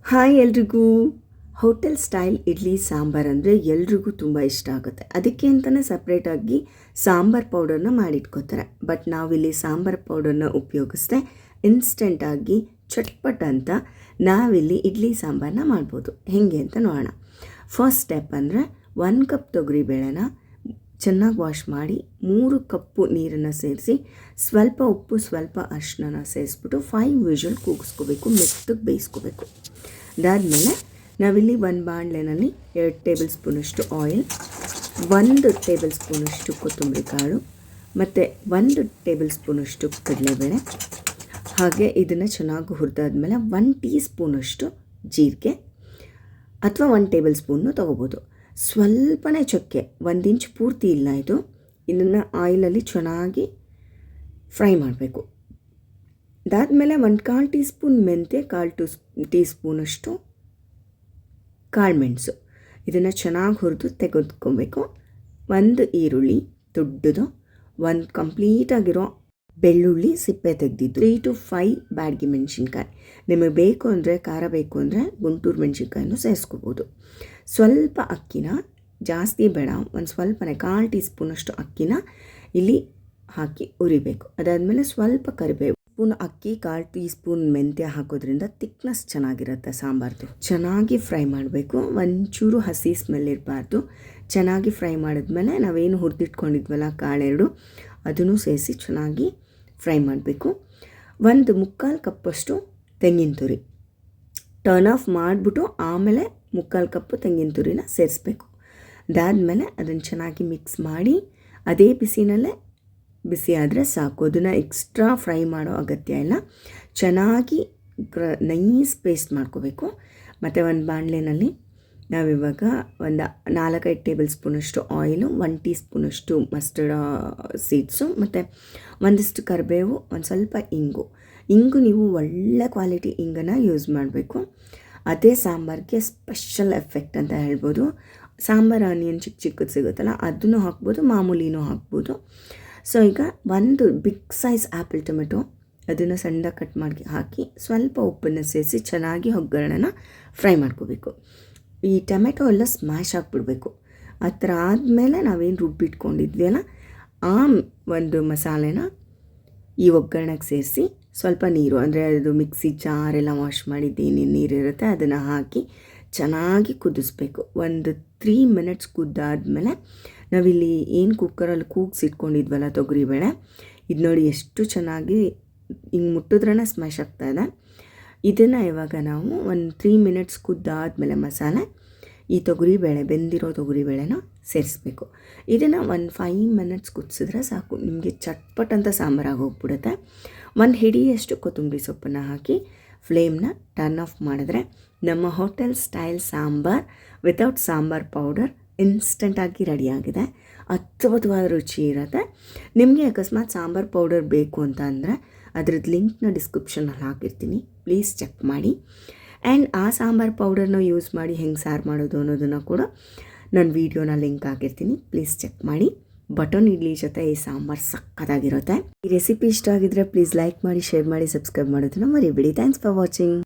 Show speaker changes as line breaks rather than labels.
Hi ಎಲ್ರಿಗೂ. Hotel style idli sambar ಅಂದರೆ ಎಲ್ರಿಗೂ ತುಂಬ ಇಷ್ಟ ಆಗುತ್ತೆ. ಅದಕ್ಕೆ ಅಂತಲೇ ಸಪ್ರೇಟಾಗಿ ಸಾಂಬಾರು ಪೌಡರ್ನ ಮಾಡಿಟ್ಕೋತಾರೆ. ಬಟ್ ನಾವಿಲ್ಲಿ ಸಾಂಬಾರು ಪೌಡರ್ನ ಉಪಯೋಗಿಸ್ದೆ ಇನ್ಸ್ಟೆಂಟಾಗಿ ಚಟ್ಪಟ್ ಅಂತ ನಾವಿಲ್ಲಿ ಇಡ್ಲಿ ಸಾಂಬಾರನ್ನ ಮಾಡ್ಬೋದು. ಹೇಗೆ ಅಂತ ನೋಡೋಣ. ಫಸ್ಟ್ ಸ್ಟೆಪ್ ಅಂದರೆ 1 ಕಪ್ ತೊಗರಿಬೇಳೆನ ಚೆನ್ನಾಗಿ ವಾಶ್ ಮಾಡಿ 3 ಕಪ್ಪು ನೀರನ್ನು ಸೇರಿಸಿ ಸ್ವಲ್ಪ ಉಪ್ಪು ಸ್ವಲ್ಪ ಅರಿಶಿನ ಸೇರಿಸ್ಬಿಟ್ಟು 5 ವಿಷಲ್ ಕೂಗಿಸ್ಕೋಬೇಕು, ಮೆತ್ತಗೆ ಬೇಯಿಸ್ಕೋಬೇಕು. ಅದಾದಮೇಲೆ ನಾವಿಲ್ಲಿ ಒಂದು ಬಾಣಲೆನಲ್ಲಿ 2 ಟೇಬಲ್ ಸ್ಪೂನಷ್ಟು ಆಯಿಲ್, 1 ಟೇಬಲ್ ಸ್ಪೂನಷ್ಟು ಕೊತ್ತಂಬರಿ ಕಾಳು ಮತ್ತು 1 ಟೇಬಲ್ ಸ್ಪೂನಷ್ಟು ಕಡಲೆಬೇಳೆ, ಹಾಗೆ ಇದನ್ನು ಚೆನ್ನಾಗಿ ಹುರಿದಾದ್ಮೇಲೆ 1 ಟೀ ಸ್ಪೂನಷ್ಟು ಜೀರಿಗೆ ಅಥವಾ 1 ಟೇಬಲ್ ಸ್ಪೂನು ತೊಗೋಬೋದು. ಸ್ವಲ್ಪನೇ ಚಕ್ಕೆ, 1 ಇಂಚ್ ಪೂರ್ತಿ ಇಲ್ಲ ಇದು. ಇದನ್ನು ಆಯಿಲಲ್ಲಿ ಚೆನ್ನಾಗಿ ಫ್ರೈ ಮಾಡಬೇಕು. ಅದಾದಮೇಲೆ 1/4 ಟೀ ಸ್ಪೂನ್ ಮೆಂತ್ಯ, 1/4 ಟೀ ಸ್ಪೂನಷ್ಟು ಕಾಳುಮೆಣಸು, ಇದನ್ನು ಚೆನ್ನಾಗಿ ಹುರಿದು ತೆಗೆದುಕೊಬೇಕು. 1 ಈರುಳ್ಳಿ ದೊಡ್ಡದು, 1 ಕಂಪ್ಲೀಟಾಗಿರೋ ಬೆಳ್ಳುಳ್ಳಿ ಸಿಪ್ಪೆ ತೆಗೆದಿದ್ದು, 3 to 5 ಬ್ಯಾಡಗಿ ಮೆಣಸಿನ್ಕಾಯಿ. ನಿಮಗೆ ಬೇಕು ಅಂದರೆ ಖಾರ ಬೇಕು ಅಂದರೆ ಗುಂಟೂರು ಮೆಣಸಿನ್ಕಾಯಿನೂ ಸೇರಿಸ್ಕೋಬೋದು. ಸ್ವಲ್ಪ ಅಕ್ಕಿನ, ಜಾಸ್ತಿ ಬೇಡ, ಒಂದು ಸ್ವಲ್ಪನೇ 1/4 ಟೀ ಸ್ಪೂನಷ್ಟು ಅಕ್ಕಿನ ಇಲ್ಲಿ ಹಾಕಿ ಉರಿಬೇಕು. ಅದಾದಮೇಲೆ ಸ್ವಲ್ಪ ಕರಿಬೇವು, ಸ್ಪೂನ್ ಅಕ್ಕಿ 1/4 ಟೀ ಸ್ಪೂನ್ ಮೆಂತ್ಯ ಹಾಕೋದ್ರಿಂದ ತಿಕ್ನೆಸ್ ಚೆನ್ನಾಗಿರುತ್ತೆ ಸಾಂಬಾರ್ದು. ಚೆನ್ನಾಗಿ ಫ್ರೈ ಮಾಡಬೇಕು, ಒಂಚೂರು ಹಸಿ ಸ್ಮೆಲ್ ಇರಬಾರ್ದು. ಚೆನ್ನಾಗಿ ಫ್ರೈ ಮಾಡಿದ್ಮೇಲೆ ನಾವೇನು ಹುರಿದಿಟ್ಕೊಂಡಿದ್ವಲ್ಲ ಕಾಳೆರಡು, ಅದನ್ನು ಸೇರಿಸಿ ಚೆನ್ನಾಗಿ ಫ್ರೈ ಮಾಡಬೇಕು. 1/4 ಕಪ್ಪಷ್ಟು ತೆಂಗಿನ ತುರಿ ಟರ್ನ್ ಆಫ್ ಮಾಡಿಬಿಟ್ಟು ಆಮೇಲೆ 3/4 ಕಪ್ಪು ತೆಂಗಿನ ತುರಿನ ಸೇರಿಸ್ಬೇಕು. ಅದಾದಮೇಲೆ ಅದನ್ನು ಚೆನ್ನಾಗಿ ಮಿಕ್ಸ್ ಮಾಡಿ ಅದೇ ಬಿಸಿನಲ್ಲೇ, ಬಿಸಿ ಆದರೆ ಸಾಕು, ಅದನ್ನು ಎಕ್ಸ್ಟ್ರಾ ಫ್ರೈ ಮಾಡೋ ಅಗತ್ಯ ಇಲ್ಲ. ಚೆನ್ನಾಗಿ ನೈಸ್ ಪೇಸ್ಟ್ ಮಾಡ್ಕೋಬೇಕು. ಮತ್ತು ಒಂದು ಬಾಣಲೆನಲ್ಲಿ ನಾವಿವಾಗ ಒಂದು 4-5 ಟೇಬಲ್ ಸ್ಪೂನಷ್ಟು ಆಯಿಲು, 1 ಟೀ ಸ್ಪೂನಷ್ಟು ಮಸ್ಟರ್ಡ್ ಸೀಡ್ಸು ಮತ್ತು ಒಂದಿಷ್ಟು ಕರಿಬೇವು, ಒಂದು ಸ್ವಲ್ಪ ಇಂಗು ನೀವು ಒಳ್ಳೆ ಕ್ವಾಲಿಟಿ ಇಂಗನ್ನು ಯೂಸ್ ಮಾಡಬೇಕು. ಅದೇ ಸಾಂಬಾರಿಗೆ ಸ್ಪೆಷಲ್ ಎಫೆಕ್ಟ್ ಅಂತ ಹೇಳ್ಬೋದು. ಸಾಂಬಾರು ಆನಿಯನ್ ಚಿಕ್ಕದು ಸಿಗುತ್ತಲ್ಲ, ಅದನ್ನು ಹಾಕ್ಬೋದು, ಮಾಮೂಲಿನೂ ಹಾಕ್ಬೋದು. ಸೊ ಈಗ 1 ಬಿಗ್ ಸೈಜ್ ಆ್ಯಪಲ್ ಟೊಮೆಟೊ, ಅದನ್ನು ಸಣ್ಣದಾಗಿ ಕಟ್ ಮಾಡಿ ಹಾಕಿ ಸ್ವಲ್ಪ ಉಪ್ಪನ್ನು ಸೇರಿಸಿ ಚೆನ್ನಾಗಿ ಒಗ್ಗರಣೆನ ಫ್ರೈ ಮಾಡ್ಕೋಬೇಕು. ಈ ಟೊಮೆಟೊ ಎಲ್ಲ ಸ್ಮ್ಯಾಶ್ ಆಗಿಬಿಡ್ಬೇಕು. ಆ ಥರ ಆದಮೇಲೆ ನಾವೇನು ರುಬ್ಬಿಟ್ಕೊಂಡಿದ್ವಿ ಅಲ್ಲ, ಆ ಒಂದು ಮಸಾಲೆನ ಈ ಒಗ್ಗರಣೆಗೆ ಸೇರಿಸಿ ಸ್ವಲ್ಪ ನೀರು, ಅಂದರೆ ಅದು ಮಿಕ್ಸಿ ಜಾರೆಲ್ಲ ವಾಶ್ ಮಾಡಿದ್ದೇನೇನು ನೀರಿರುತ್ತೆ ಅದನ್ನು ಹಾಕಿ ಚೆನ್ನಾಗಿ ಕುದಿಸ್ಬೇಕು. ಒಂದು 3 ಮಿನಿಟ್ಸ್ ಕುದ್ದಾದಮೇಲೆ ನಾವಿಲ್ಲಿ ಏನು ಕುಕ್ಕರಲ್ಲಿ ಕೂಗಿಸಿಟ್ಕೊಂಡಿದ್ವಲ್ಲ ತೊಗರಿಬೇಳೆ, ಇದು ನೋಡಿ ಎಷ್ಟು ಚೆನ್ನಾಗಿ ಹಿಂಗೆ ಮುಟ್ಟಿದ್ರೇ ಸ್ಮ್ಯಾಶ್ ಆಗ್ತಾಯಿದೆ. ಇದನ್ನು ಇವಾಗ ನಾವು ಒಂದು 3 ಮಿನಿಟ್ಸ್ ಕುದ್ದಾದಮೇಲೆ ಮಸಾಲೆ ಈ ತೊಗರಿಬೇಳೆ, ಬೆಂದಿರೋ ತೊಗರಿಬೇಳೆನ ಸೇರಿಸ್ಬೇಕು. ಇದನ್ನು ಒಂದು 5 ಮಿನಿಟ್ಸ್ ಕುದಿಸಿದ್ರೆ ಸಾಕು, ನಿಮಗೆ ಚಟ್ಪಟ್ ಅಂತ ಸಾಂಬಾರಾಗಿ ಹೋಗ್ಬಿಡುತ್ತೆ. 1 ಹಿಡಿಯಷ್ಟು ಕೊತ್ತಂಬರಿ ಸೊಪ್ಪನ್ನು ಹಾಕಿ ಫ್ಲೇಮ್ನ ಟರ್ನ್ ಆಫ್ ಮಾಡಿದ್ರೆ ನಮ್ಮ hotel style sambar without sambar powder ಇನ್ಸ್ಟೆಂಟಾಗಿ ರೆಡಿಯಾಗಿದೆ. ಅದ್ಭುತವಾದ ರುಚಿ ಇರುತ್ತೆ. ನಿಮಗೆ ಅಕಸ್ಮಾತ್ ಸಾಂಬಾರ್ ಪೌಡರ್ ಬೇಕು ಅಂತ ಅಂದರೆ ಅದ್ರದ್ದು ಲಿಂಕ್ನ ಡಿಸ್ಕ್ರಿಪ್ಷನಲ್ಲಿ ಹಾಕಿರ್ತೀನಿ, ಪ್ಲೀಸ್ ಚೆಕ್ ಮಾಡಿ. ಆ್ಯಂಡ್ ಆ ಸಾಂಬಾರ್ ಪೌಡರ್ನ ಯೂಸ್ ಮಾಡಿ ಹೆಂಗೆ ಸಾರು ಮಾಡೋದು ಅನ್ನೋದನ್ನು ಕೂಡ ನಾನು ವೀಡಿಯೋನ ಲಿಂಕ್ ಹಾಕಿರ್ತೀನಿ, ಪ್ಲೀಸ್ ಚೆಕ್ ಮಾಡಿ. ಬಟನ್ ಇಡ್ಲಿ ಜೊತೆ ಈ ಸಾಂಬಾರು ಸಕ್ಕತ್ತಾಗಿರುತ್ತೆ. ಈ ರೆಸಿಪಿ ಇಷ್ಟ ಆಗಿದ್ರೆ ಪ್ಲೀಸ್ ಲೈಕ್ ಮಾಡಿ, ಶೇರ್ ಮಾಡಿ, ಸಬ್ಸ್ಕ್ರೈಬ್ ಮಾಡೋದನ್ನು ಮರಿಬೇಡಿ. Thanks for watching.